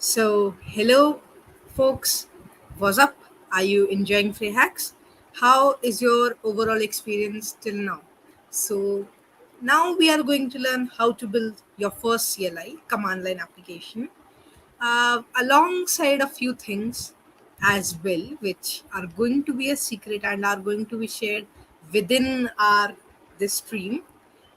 Hello, folks. What's up? Are you enjoying free hacks? How is your overall experience till now? So, now we are going to learn how to build your first CLI command line application alongside a few things as well, which are going to be a secret and are going to be shared within our this stream.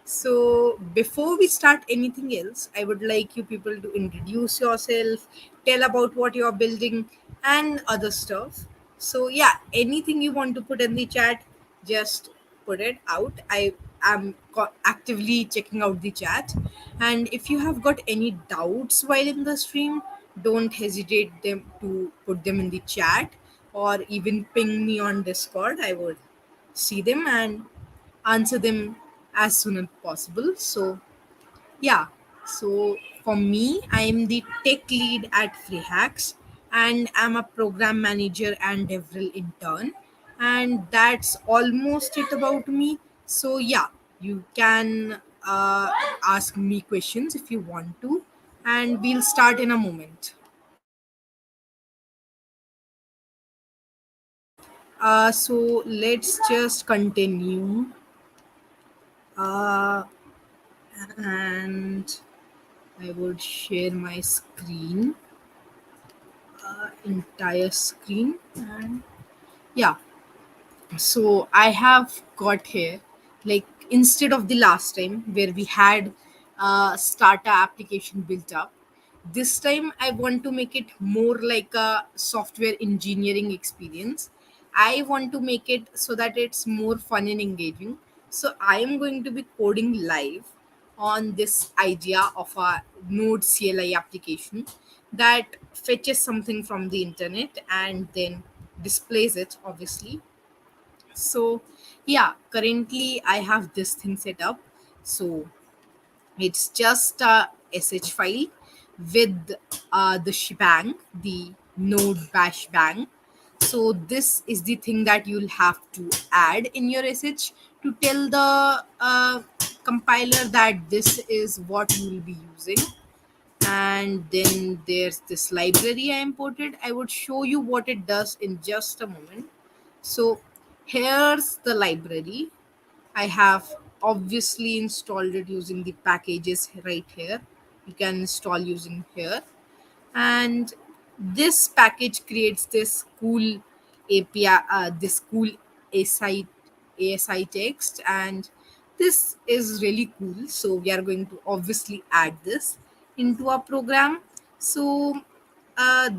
So, before we start anything else, I would like you people to introduce yourself, tell about what you are building, and other stuff. So, yeah, anything you want to put in the chat, just put it out. I am actively checking out the chat. And if you have got any doubts while in the stream, don't hesitate them to put them in the chat or even ping me on Discord. I would see them and answer them as soon as possible. So, yeah. So, for me, I am the tech lead at FreeHacks and I'm a program manager and DevRel intern. And that's almost it about me. So, yeah, you can ask me questions if you want to. And we'll start in a moment. So, let's just continue. Uh, and I would share my screen, entire screen, and yeah. So I have got here, like instead of the last time where we had starter application built up, this time I want to make it more like a software engineering experience. I want to make it so that it's more fun and engaging. So I am going to be coding live on this idea of a node CLI application that fetches something from the internet and then displays it, obviously. So, yeah, currently I have this thing set up. So, it's just a sh file with the shebang, the node bash bang. So, this is the thing that you'll have to add in your sh to tell the compiler that this is what you will be using. And then there's this library I imported. I would show you what it does in just a moment. So here's the library. I have obviously installed it using the packages right here. You can install using here. And this package creates this cool API, this cool ASI, ASI text, and this is really cool. So we are going to obviously add this into our program. So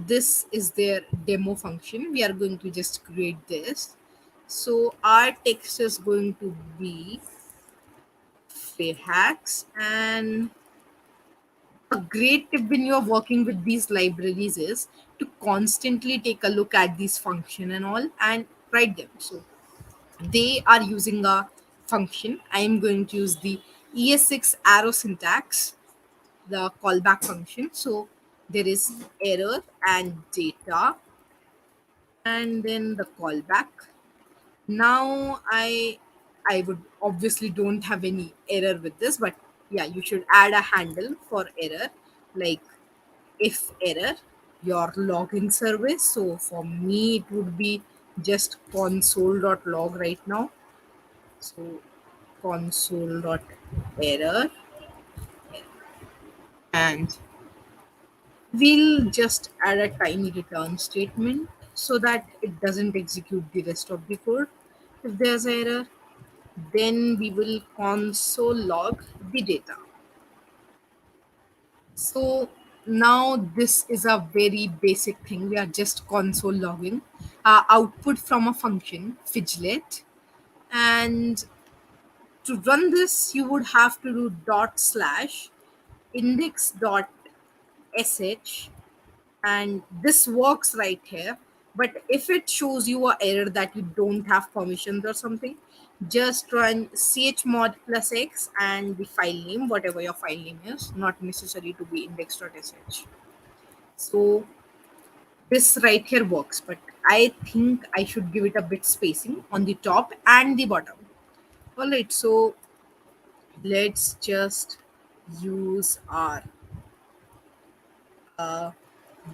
this is their demo function. We are going to just create this. So our text is going to be free hacks, and a great tip when you're working with these libraries is to constantly take a look at these function and all and write them. So they are using a function. I am going to use the ES6 arrow syntax, the callback function. So there is error and data and then the callback. Now I would obviously don't have any error with this, but yeah, you should add a handle for error, like if error your login service. So for me it would be just console.log right now. So console.error, and we'll just add a tiny return statement so that it doesn't execute the rest of the code if there's error. Then we will console log the data. So now this is a very basic thing. We are just console logging output from a function fidget, and to run this you would have to do dot slash index dot sh, and this works right here. But if it shows you a error that you don't have permissions or something, just run chmod plus x and the file name, whatever your file name is, not necessary to be index.sh. So this right here works, but I think I should give it a bit spacing on the top and the bottom. All right, so let's just use our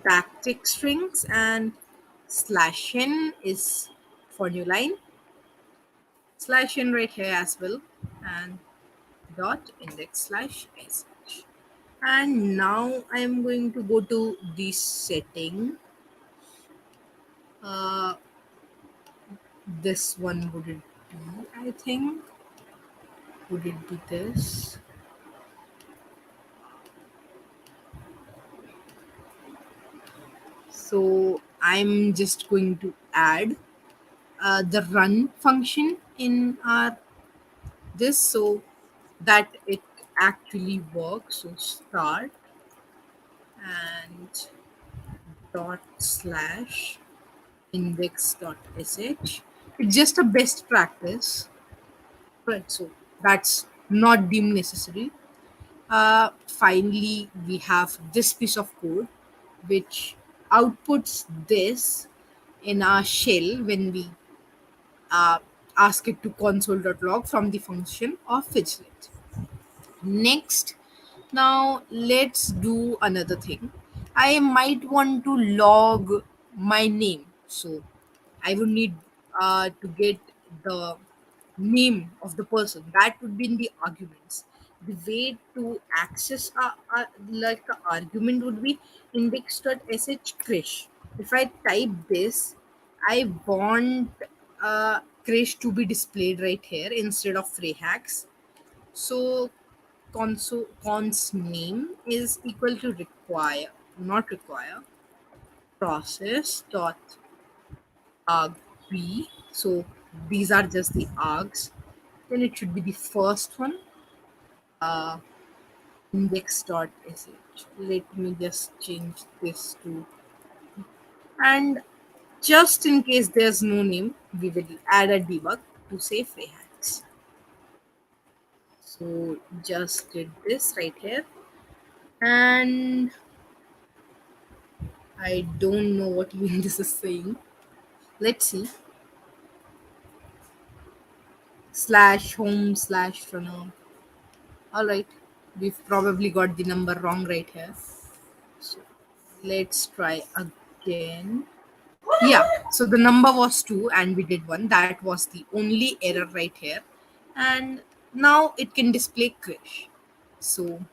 backtick strings, and slash n is for new line, slash n right here as well, and dot index slash sh. And now I am going to go to the setting. Uh, this one would it be? I think would it be this? So I'm just going to add the run function in our this so that it actually works. So start and dot slash index dot sh. It's just a best practice, right? So that's not deemed necessary. Finally, we have this piece of code which outputs this in our shell when we uh, ask it to console.log from the function of fetchlet. Next, now let's do another thing. I might want to log my name. So I would need to get the name of the person. That would be in the arguments. The way to access like a argument would be index.sh Krish. If I type this, I want Krish to be displayed right here instead of Freyhacks. So cons name is equal to require, not require, process dot arg b. So these are just the args. Then it should be the first one, uh, index dot sh. Let me just change this to, and just in case there's no name, we will add a debug to say Freyhacks. So just did this right here, and I don't know what even this is saying. Let's see. Slash home slash runner. All right. We've probably got the number wrong right here. So let's try again. Yeah. So the number was 2 and we did 1. That was the only error right here. And now it can display Krish. So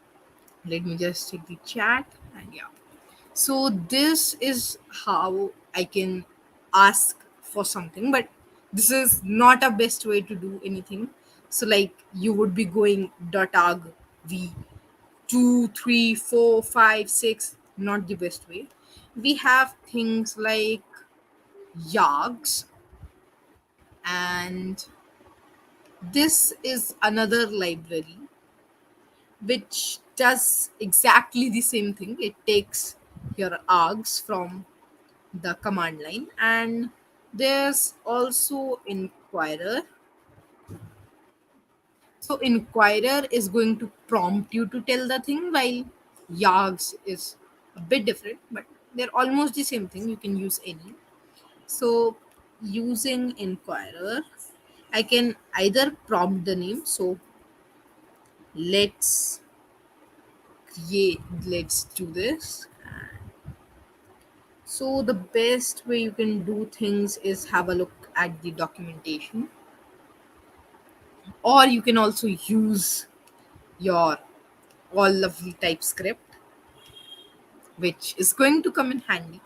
let me just check the chat. And yeah. So this is how I can ask for something, but this is not a best way to do anything. So like you would be going .arg v 2, 3, 4, 5, 6, not the best way. We have things like yargs, and this is another library which does exactly the same thing. It takes your args from the command line, and there's also inquirer. So inquirer is going to prompt you to tell the thing, while yargs is a bit different, but they're almost the same thing. You can use any. So using inquirer, I can either prompt the name. So let's let's do this. So the best way you can do things is have a look at the documentation, or you can also use your all lovely TypeScript, which is going to come in handy.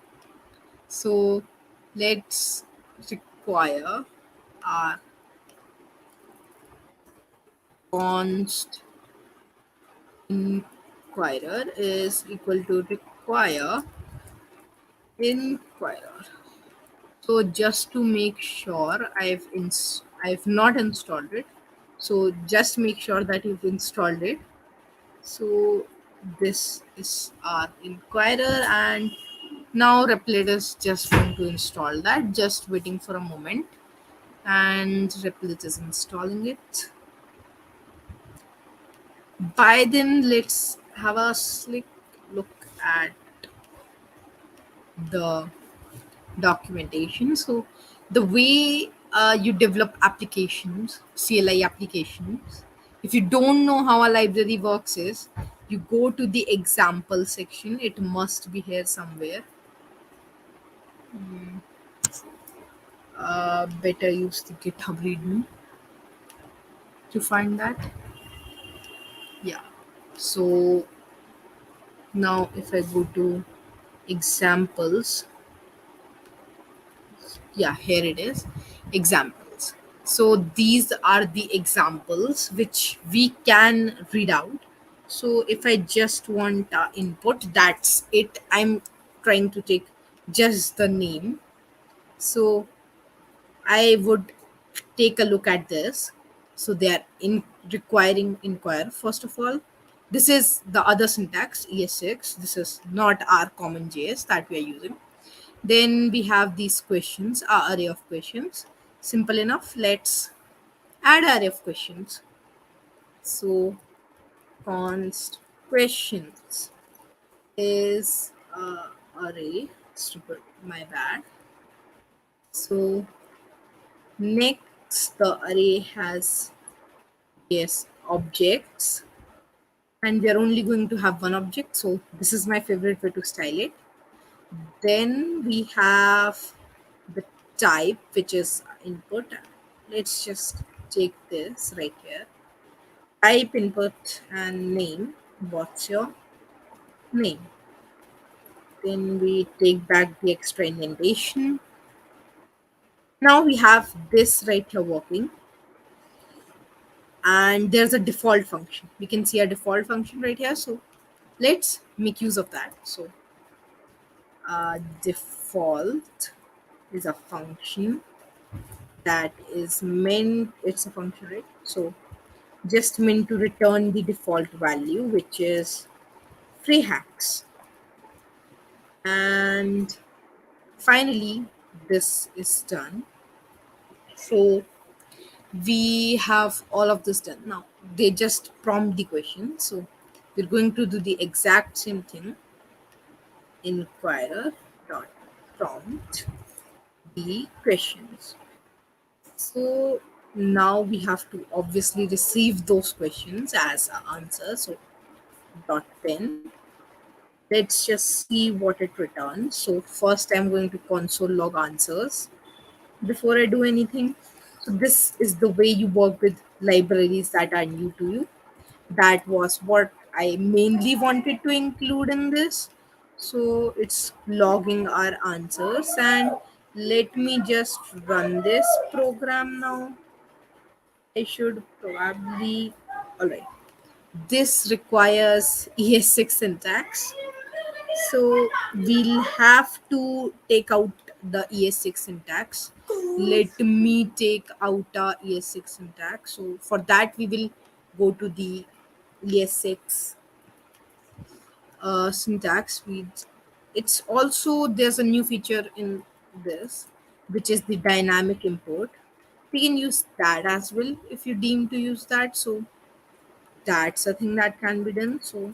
So let's require our const inquirer is equal to require inquirer. So just to make sure I've not installed it. So just make sure that you've installed it. So this is our inquirer, and now Replit is just going to install that. Just waiting for a moment, and Replit is installing it. By then, let's have a slick look at the documentation. So the way you develop applications, CLI applications, if you don't know how a library works, is you go to the example section. It must be here somewhere. Better use the GitHub readme to find that. Yeah. So now if I go to examples, yeah, here it is, examples. So these are the examples which we can read out. So if I just want input, that's it. I'm trying to take just the name. So I would take a look at this. So they are in requiring inquire. First of all, this is the other syntax, ES6. This is not our common JS that we are using. Then we have these questions, our array of questions. Simple enough. Let's add array of questions. So const questions is array. Stupid, my bad. So next the array has, yes, objects, and we are only going to have one object. So this is my favorite way to style it. Then we have the type, which is input. Let's just take this right here. Type input and name. What's your name? Then we take back the extra indentation. Now we have this right here working, and there's a default function. We can see a default function right here. So let's make use of that. So default is a function that is meant, it's a function, right? So just meant to return the default value, which is free hacks. And finally, this is done. So we have all of this done. Now they just prompt the question. So we're going to do the exact same thing. Inquirer dot prompt the questions. So now we have to obviously receive those questions as an answer. So dot pen. Let's just see what it returns. So first I'm going to console log answers before I do anything. So this is the way you work with libraries that are new to you. That was what I mainly wanted to include in this. So it's logging our answers, and let me just run this program now. I should probably, all right. This requires ES6 syntax. So we'll have to take out the ES6 syntax. Let me take out a ES6 syntax. So for that, we will go to the ES6 syntax. It's also, there's a new feature in this, which is the dynamic import. We can use that as well if you deem to use that. So that's a thing that can be done. So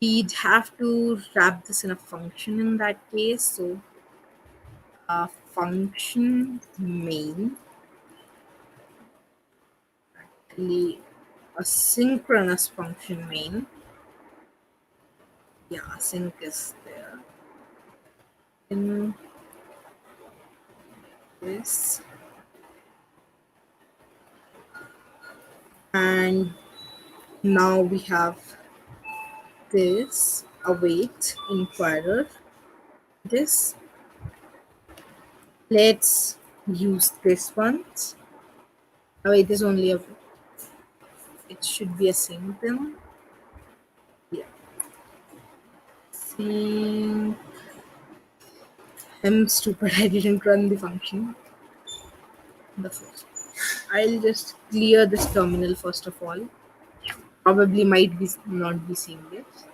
we'd have to wrap this in a function in that case. So a function main, actually a synchronous function main. Yeah, sync is there. In this, and now we have this await inquirer. This, let's use this one. Await is only a, it should be a sync then. Yeah, sync. I'm stupid. I didn't run the function. The first. I'll just clear this terminal first of all. Probably might be not be seeing this.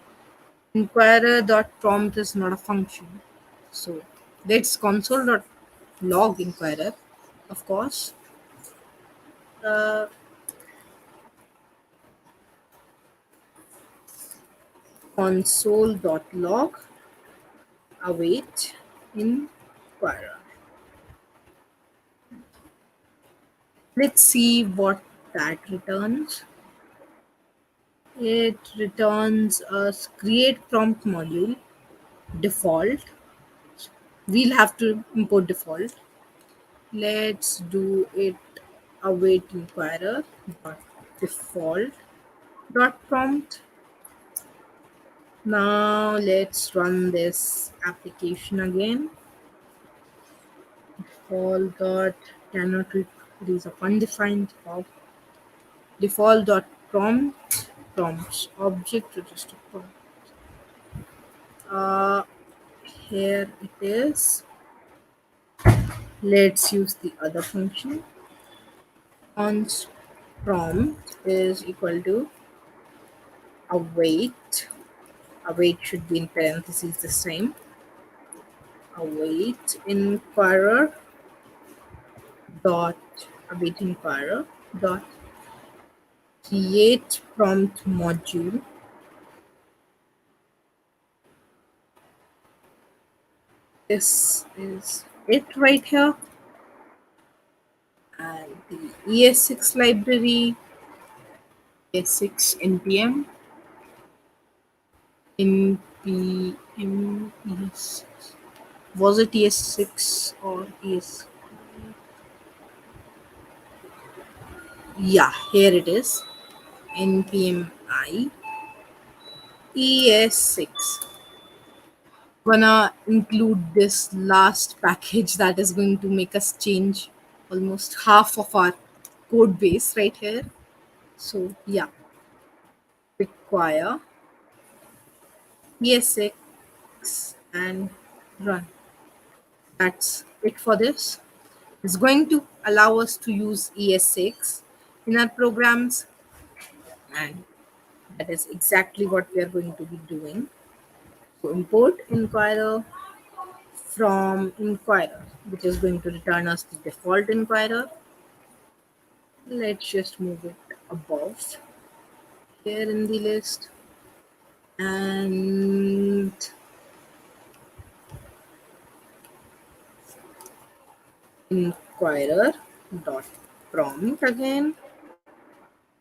Inquirer.prompt is not a function. So that's console.log inquirer, of course. Uh, console.log await inquirer. Let's see what that returns. It returns a create prompt module default. We'll have to import default. Let's do it await inquirer dot default dot prompt. Now let's run this application again. Default dot cannot these are undefined of default dot prompt prompts object register prompt. Uh, Here it is. Let's use the other function. Const prompt is equal to await. Await should be in parentheses this time. Await inquirer dot await inquirer dot create prompt module. This is it right here. And the ES6 library, ES6 npm, npm ES6. Was it ES6 or ES? Yeah, here it is. npm I ES6. Gonna include this last package that is going to make us change almost half of our code base right here. So yeah, require ES6 and run. That's it for this. It's going to allow us to use ES6 in our programs, and that is exactly what we are going to be doing. So import inquirer from inquirer, which is going to return us the default inquirer. Let's just move it above here in the list. And inquirer dot prompt again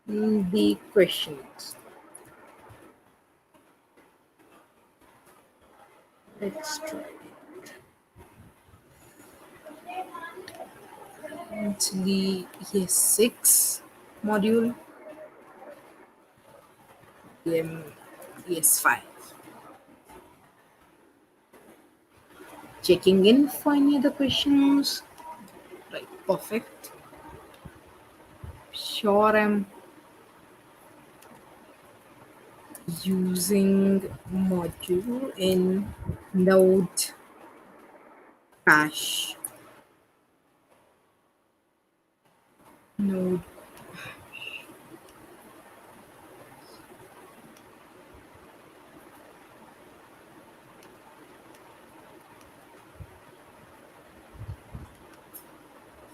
the questions. Let's try it. The ES6 module, ES5. Checking in for any other questions. Right, perfect. Sure, I'm using module in node cache. Node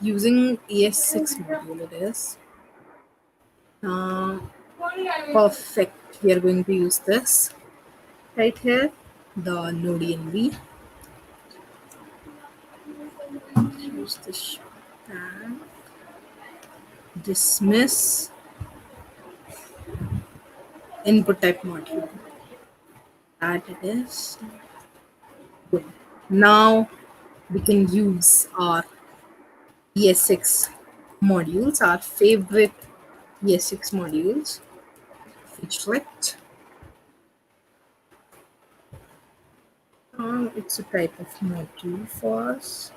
using ES6 module it is. Perfect. We are going to use this right here, the node env. Use this and dismiss input type module. That it is. Good. Now we can use our ES6 modules, our favorite ES6 modules. Featurelet. It's a type of module for us.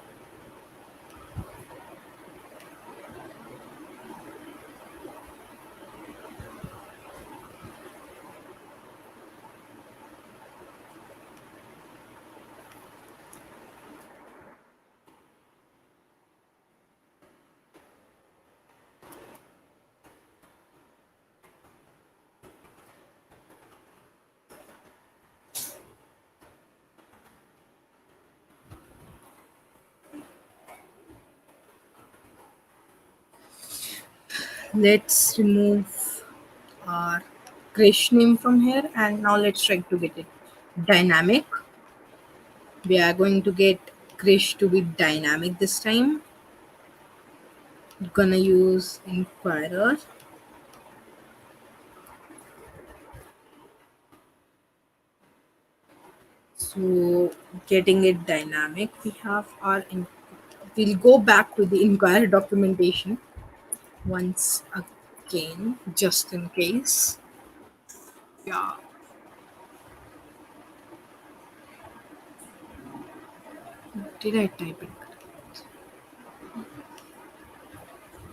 Let's remove our Krish name from here, and now let's try to get it dynamic. We are going to get Krish to be dynamic this time. Gonna use inquirer So getting it dynamic, we have our we'll go back to the inquiry documentation once again, just in case. Yeah, did I type it?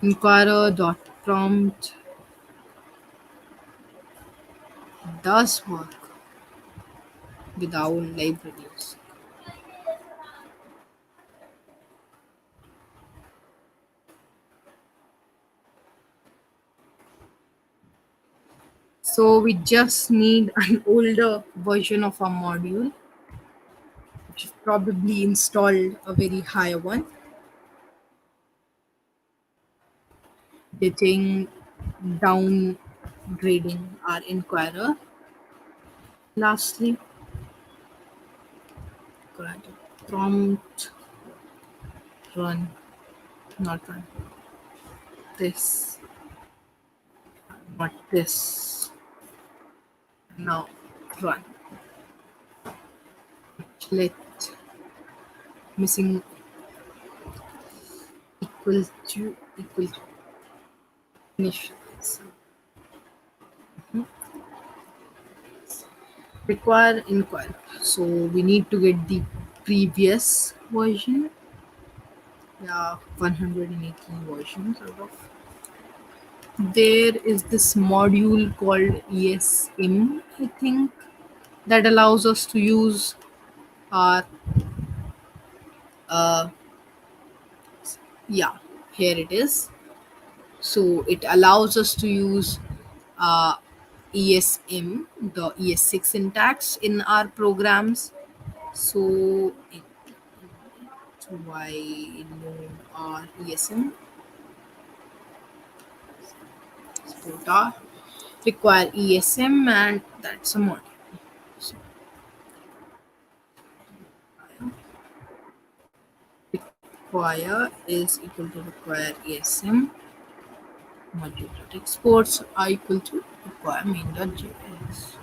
Inquirer dot prompt does work without libraries. So we just need an older version of our module, which is probably installed a very higher one, getting downgrading our inquirer. Lastly, correct. Prompt run, not run. This, not this. Now run. Let missing equal to initialize. Require inquire. So we need to get the previous version. Yeah, 118 versions out of. There is this module called ESM, I think, that allows us to use our yeah, here it is. So it allows us to use uh, ESM, the ES6 syntax in our programs. So why node our ESM quota require ESM, and that's a module. So require is equal to require ESM module dot exports are equal to require main.js.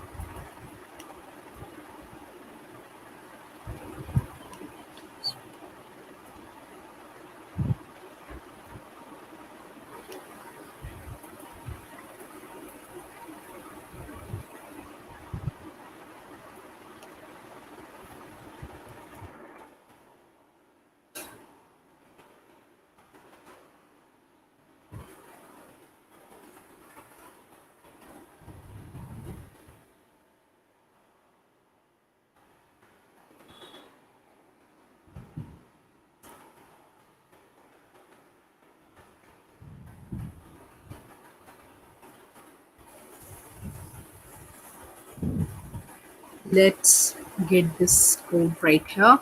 Let's get this code right here.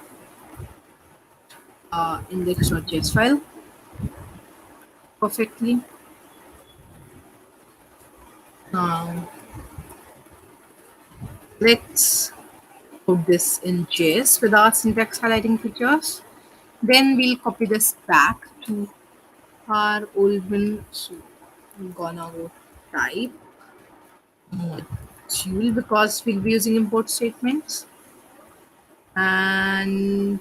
Index.js file perfectly. Now let's put this in JS with our syntax highlighting features. Then we'll copy this back to our old one. So I'm gonna go type module because we'll be using import statements and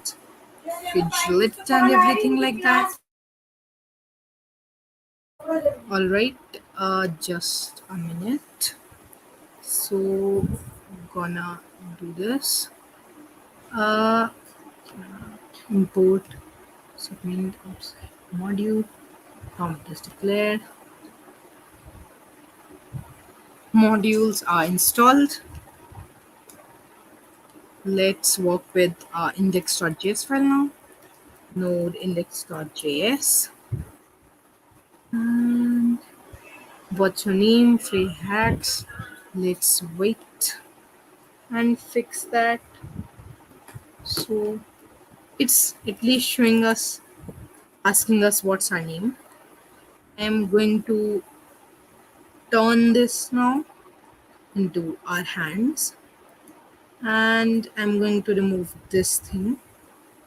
widget and everything like that. All right, just a minute. So gonna do this. Uh, import segment outside module. Prompt is declared. Modules are installed. Let's work with our index.js file now. Node index.js. And what's your name? Free hacks. Let's wait and fix that. So it's at least showing us, asking us what's our name. I'm going to turn this now into our hands, and I'm going to remove this thing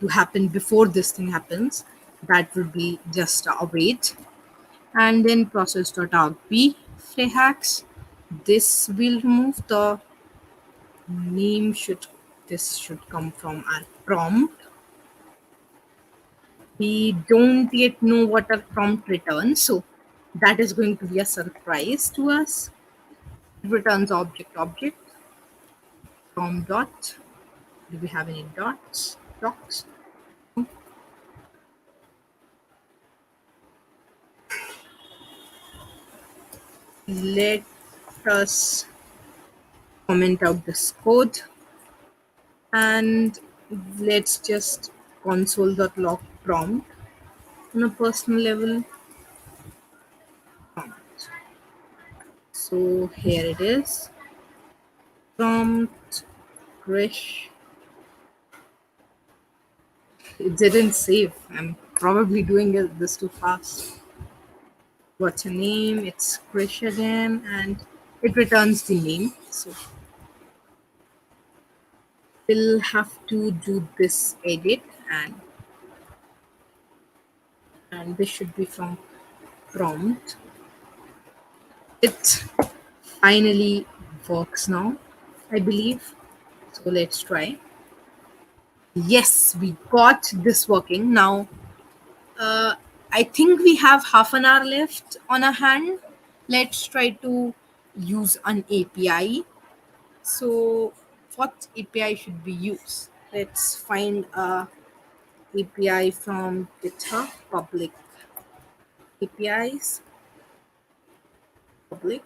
to happen before this thing happens. That would be just a wait. And then process.argb hacks. This will remove the name should This should come from our prompt. We don't yet know what our prompt returns, so that is going to be a surprise to us. It returns object from dot. Do we have any docs? Let us comment out this code, and let's just console.log prompt on a personal level prompt. So here it is. Prompt Krish. It didn't save. I'm probably doing this too fast. What's your name? It's Krish again, and it returns the name. So we'll have to do this edit, and this should be from prompt. It finally works now, I believe. So let's try. Yes, we got this working. Now, uh, I think we have half an hour left on our hand. Let's try to use an API. So, what API should we use? Let's find a API from GitHub, public APIs, public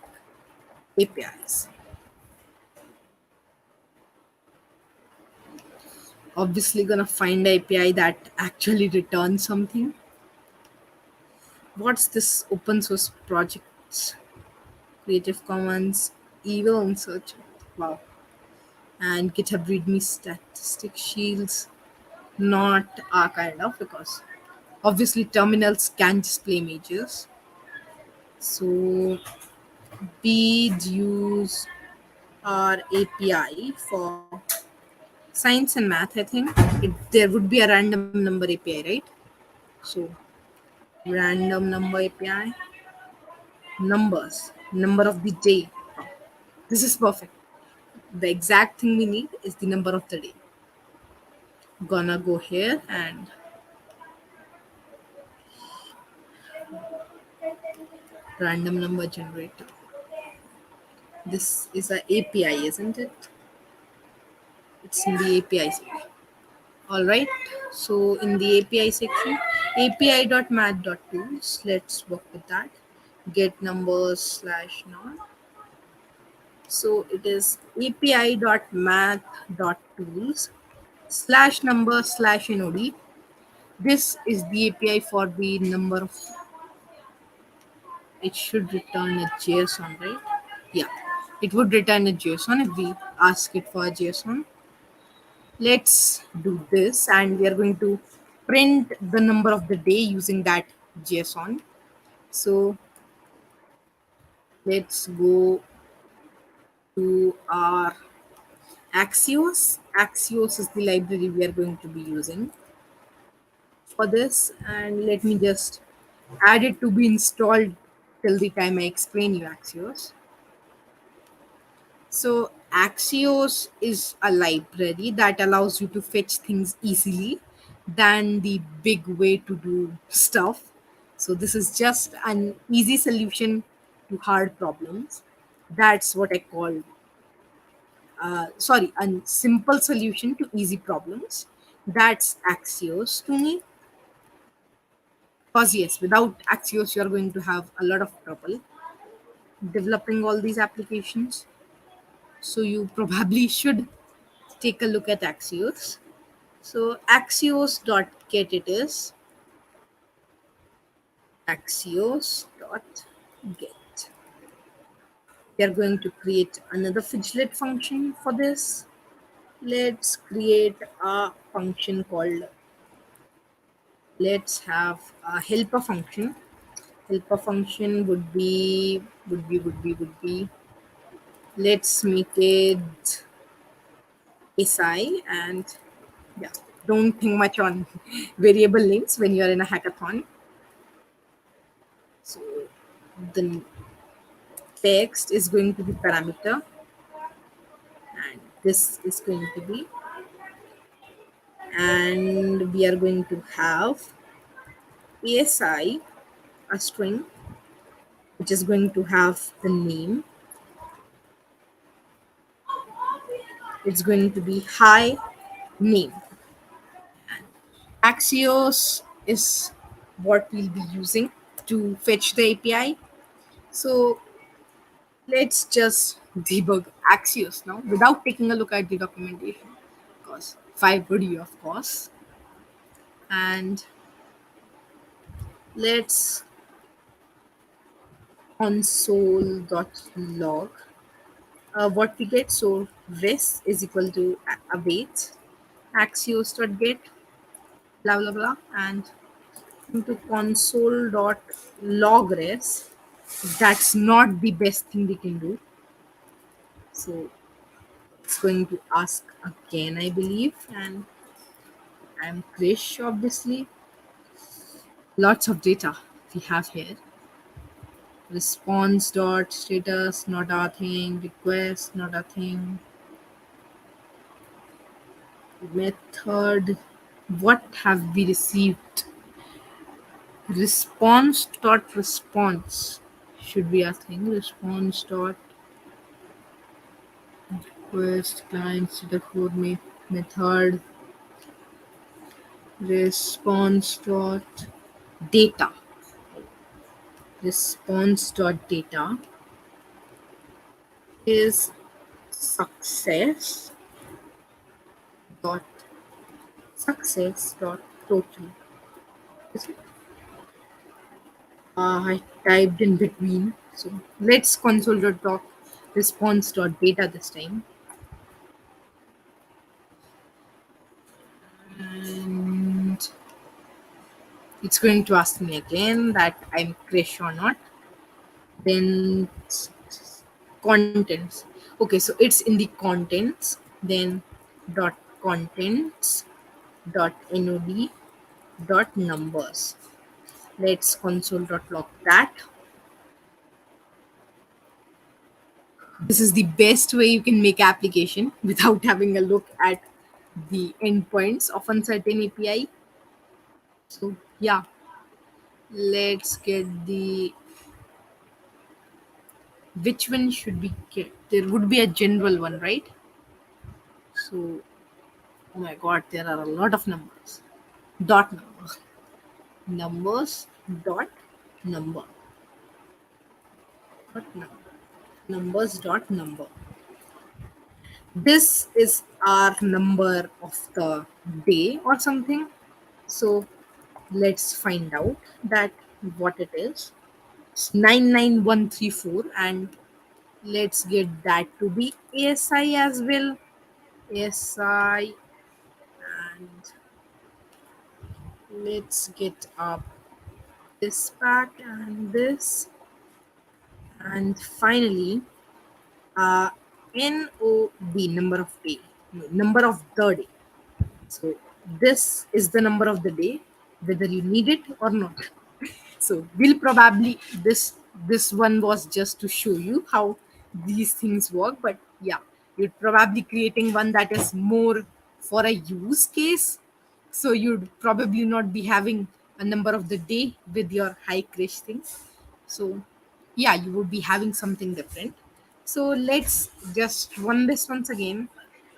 APIs. Obviously, gonna find a API that actually returns something. What's this open source project? Creative Commons, evil and search. Wow. And GitHub README statistic shields, not our kind of, because obviously terminals can display images. So we'd use our API for science and math, I think. There would be a random number API, right? So random number API, number of the day. This is perfect. The exact thing we need is the number of the day. Gonna go here and random number generator. This is a API, isn't it? It's in the API section. All right. So in the API section, api.math.tools. Let's work with that. Get numbers slash non. So it is api.math.tools slash number slash nod. This is the API for the number of. It should return a JSON, right? Yeah, it would return a JSON if we ask it for a JSON. Let's do this, and we are going to print the number of the day using that JSON. So let's go to our Axios. Axios is the library we are going to be using for this, and let me just add it to be installed till the time I explain you Axios. So Axios is a library that allows you to fetch things easily than the big way to do stuff. So this is just an easy solution to hard problems. That's what I call, sorry, a simple solution to easy problems. That's Axios to me. Because yes, without Axios, you're going to have a lot of trouble developing all these applications. So you probably should take a look at Axios. So axios.get it is axios.get. We are going to create another fidget function for this. Let's create a function called, let's have a helper function. Helper function would be, let's make it SI, and yeah, don't think much on variable names when you're in a hackathon. So the text is going to be parameter, and this is going to be and we are going to have ASI, a string, which is going to have the name. It's going to be hi name. Axios is what we'll be using to fetch the API. So let's just debug Axios now without taking a look at the documentation. Because why would you, of course? And let's console.log what we get. So res is equal to await axios.get blah blah blah and into console.log res. That's not the best thing we can do. So it's going to ask again, I believe, and I'm Krish, obviously. Lots of data we have here. Response dot status, not a thing. Request, not a thing. Method, what have we received? Response dot response should be a thing. Response dot request client status code method. Response dot data. Response dot data is success dot success dot total. Is it? I typed in between. So let's console.doc response dot data this time. And it's going to ask me again that I'm Krish or not. Then contents. Okay, so it's in the contents. Then dot contents dot nod dot numbers. Let's console.log that. This is the best way you can make application without having a look at the endpoints of uncertain API. So yeah, let's get the which one should we get? There would be a general one, right? So oh my god, there are a lot of numbers. Dot number. Numbers dot number. Dot number. Numbers dot number. This is our number of the day or something. So let's find out that what it is. It's 99134 and let's get that to be ASI as well. ASI and let's get up this pack and this and finally NOD number of day, no, number of the day. So this is the number of the day, whether you need it or not. So we'll probably this one was just to show you how these things work, but yeah, you're probably creating one that is more for a use case. So you'd probably not be having a number of the day with your high crash things. So yeah, you would be having something different. So let's just run this once again,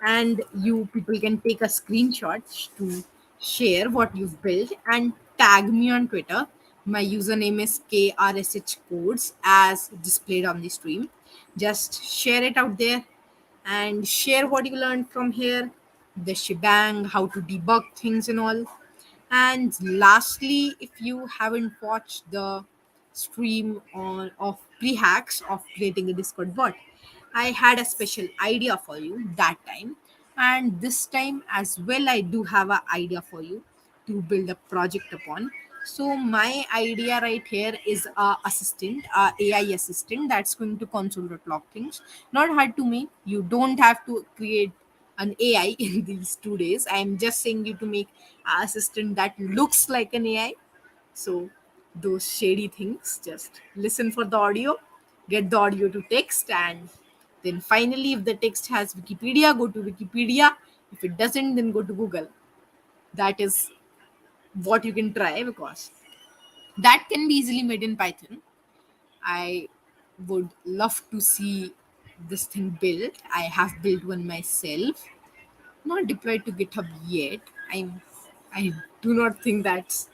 and you people can take a screenshot to share what you've built and tag me on Twitter. My username is KRSH Codes as displayed on the stream. Just share it out there and share what you learned from here, the shebang, how to debug things and all. And lastly, if you haven't watched the stream on of pre-hacks of creating a Discord bot, I had a special idea for you that time. And this time as well, I do have an idea for you to build a project upon. So my idea right here is a assistant, a AI assistant that's going to console.log things. Not hard to make. You don't have to create an AI in these 2 days. I'm just saying you to make an assistant that looks like an AI. So those shady things, just listen for the audio, get the audio to text, and then finally, if the text has Wikipedia, go to Wikipedia. If it doesn't, then go to Google. That is what you can try, because that can be easily made in Python. I would love to see this thing built. I have built one myself, not deployed to GitHub yet. I do not think that's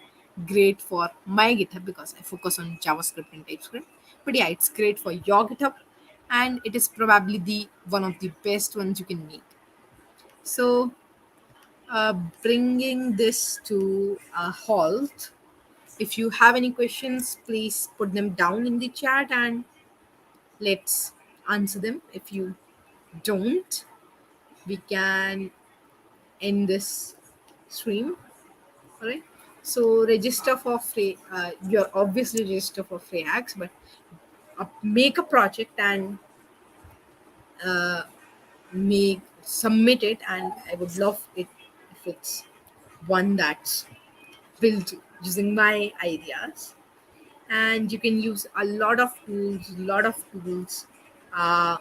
great for my GitHub because I focus on JavaScript and TypeScript. But yeah, it's great for your GitHub, and it is probably the one of the best ones you can make. So, bringing this to a halt, if you have any questions, please put them down in the chat and let's answer them. If you don't, we can end this stream. All right. So register for free. You're obviously register for free hacks, but make a project and make submit it. And I would love it if it's one that's built using my ideas. And you can use a lot of tools. Uh,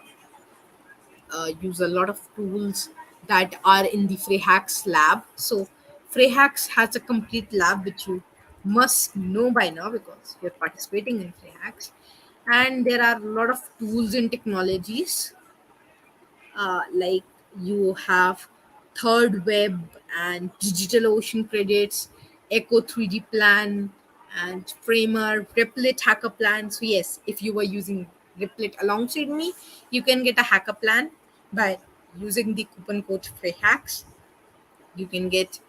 use a lot of tools that are in the Freyhacks lab. So Freyhacks has a complete lab which you must know by now because you're participating in Freyhacks. And there are a lot of tools and technologies, like you have Third Web and Digital Ocean Credits, Echo 3D Plan, and Framer, Replit Hacker Plan. So yes, if you were using Replit alongside me, you can get a hacker plan by using the coupon code FREEHACKS. You can get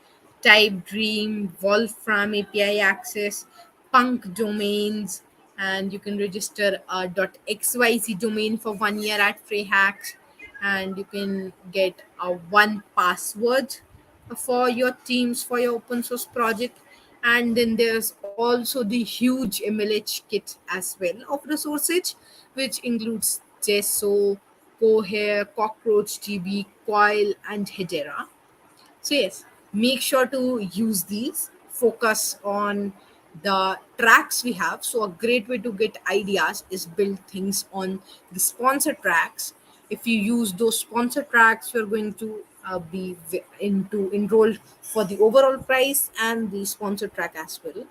Type Dream, Wolfram API access, Punk domains, and you can register a .xyz domain for 1 year at FreeHacks, and you can get a one password for your teams for your open source project. And then there's also the huge MLH kit as well of resources, which includes Gesso, Cohere, CockroachDB, Coil, and Hedera. So yes, make sure to use these. Focus on the tracks we have. So a great way to get ideas is build things on the sponsor tracks. If you use those sponsor tracks, you're going to be into enrolled for the overall price and the sponsor track as well.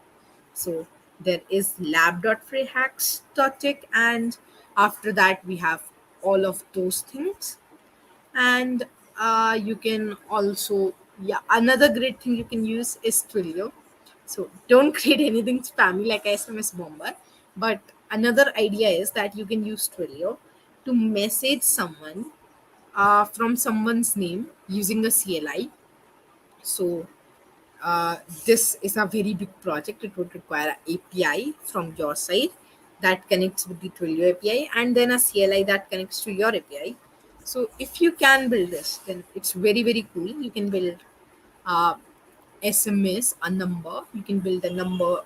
So there is lab.freehacks.tech, and after that we have all of those things. And you can also, yeah, another great thing you can use is Twilio. So don't create anything spammy like SMS bomber, but another idea is that you can use Twilio to message someone from someone's name using a CLI. So uh, this is a very big project. It would require an API from your side that connects with the Twilio API, and then a CLI that connects to your API. So if you can build this, then it's very, very cool. You can build uh, SMS, a number. You can build a number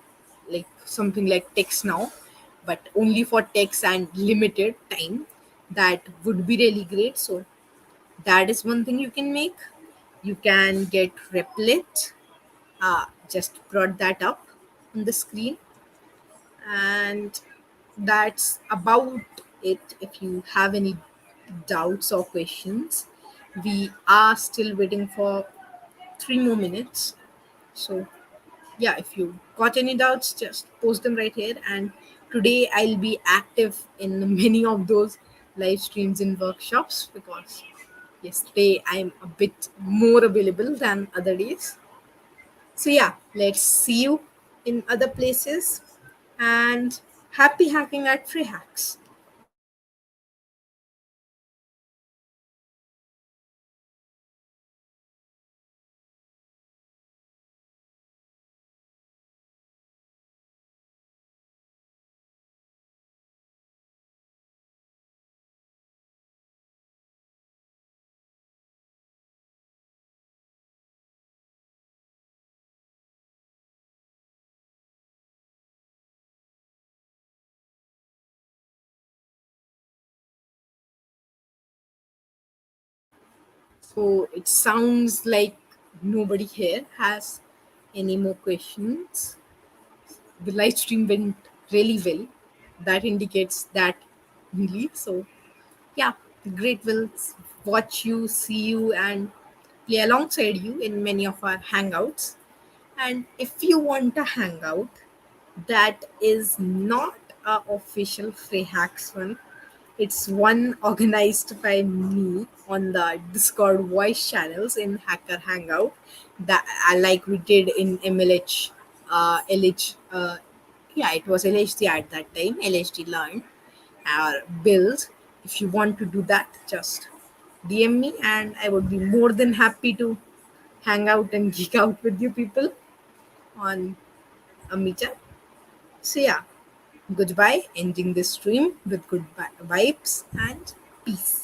like something like text now, but only for text and limited time. That would be really great. So that is one thing you can make. You can get Replit, just brought that up on the screen, and that's about it. If you have any doubts or questions, we are still waiting for 3 more minutes. So yeah, if you got any doubts, just post them right here. And today I'll be active in many of those live streams and workshops because yesterday I'm a bit more available than other days. So, yeah, let's see you in other places, and happy hacking at Free Hacks. So, it sounds like nobody here has any more questions. The live stream went really well. That indicates that really. So, yeah, great. Will watch you, see you, and play alongside you in many of our hangouts. And if you want a hangout that is not a official free hacks one, it's one organized by me on the Discord voice channels in Hacker Hangout, that like we did in MLH, LH. Yeah, it was LHD at that time. LHD learned our build. If you want to do that, just DM me, and I would be more than happy to hang out and geek out with you people on a meetup. So yeah, goodbye. Ending this stream with good vibes and peace.